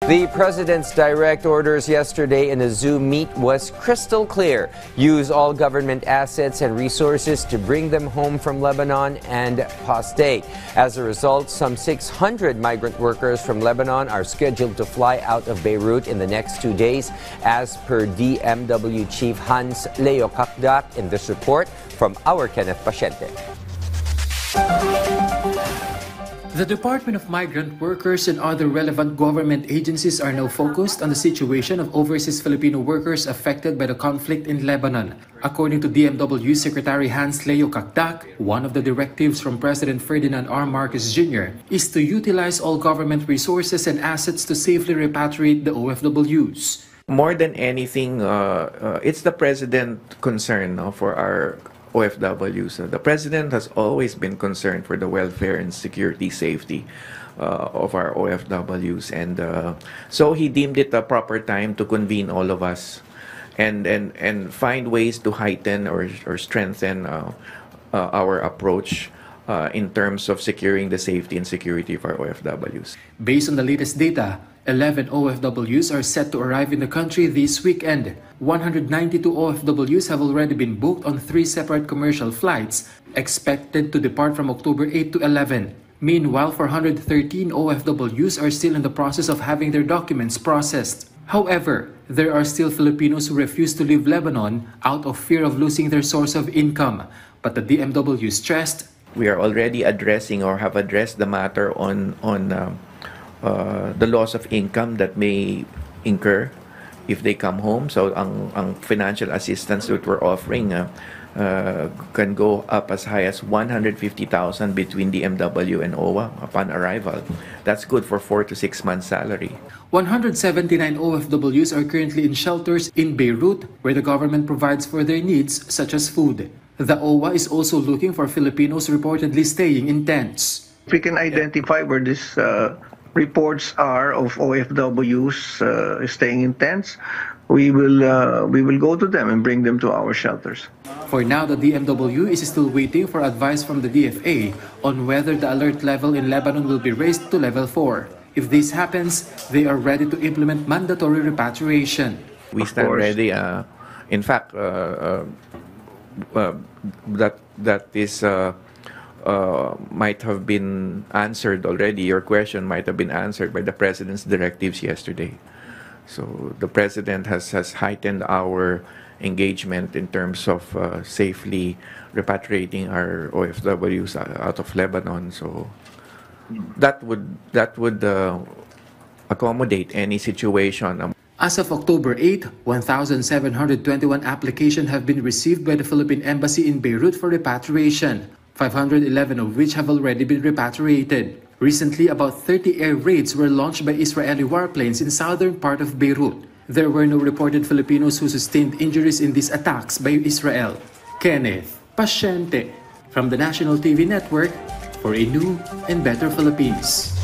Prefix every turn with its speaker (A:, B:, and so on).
A: The president's direct orders yesterday in a Zoom meet was crystal clear. Use all government assets and resources to bring them home from Lebanon and apostate. As a result, some 600 migrant workers from Lebanon are scheduled to fly out of Beirut in the next 2 days, as per DMW Chief Hans Leo Kakdak in this report from our Kenneth Pasyente.
B: The Department of Migrant Workers and other relevant government agencies are now focused on the situation of overseas Filipino workers affected by the conflict in Lebanon. According to DMW Secretary Hans Leo Kakdak, one of the directives from President Ferdinand R. Marcos Jr. is to utilize all government resources and assets to safely repatriate the OFWs.
C: More than anything, it's the President's concern for our OFWs. The President has always been concerned for the welfare and security safety of our OFWs, and so he deemed it a proper time to convene all of us and find ways to heighten or strengthen our approach in terms of securing the safety and security of our OFWs.
B: Based on the latest data, 11 OFWs are set to arrive in the country this weekend. 192 OFWs have already been booked on 3 separate commercial flights, expected to depart from October 8 to 11. Meanwhile, 413 OFWs are still in the process of having their documents processed. However, there are still Filipinos who refuse to leave Lebanon out of fear of losing their source of income. But the DMW stressed,
C: we are already addressing or have addressed the matter on the loss of income that may incur if they come home. So ang financial assistance that we're offering can go up as high as 150,000 between DMW and OWA upon arrival. That's good for 4 to 6 months' salary.
B: 179 OFWs are currently in shelters in Beirut, where the government provides for their needs such as food. The OWA is also looking for Filipinos reportedly staying in tents.
D: If we can identify where these reports are of OFWs staying in tents, we will go to them and bring them to our shelters.
B: For now, the DMW is still waiting for advice from the DFA on whether the alert level in Lebanon will be raised to level 4. If this happens, they are ready to implement mandatory repatriation.
C: We stand ready. In fact, that is might have been answered already. Your question might have been answered by the President's directives yesterday. So the President has heightened our engagement in terms of safely repatriating our OFWs out of Lebanon. So that would accommodate any situation.
B: As of October 8, 1,721 applications have been received by the Philippine Embassy in Beirut for repatriation, 511 of which have already been repatriated. Recently, about 30 air raids were launched by Israeli warplanes in southern part of Beirut. There were no reported Filipinos who sustained injuries in these attacks by Israel. Kenneth Pasyente from the National TV Network for a new and better Philippines.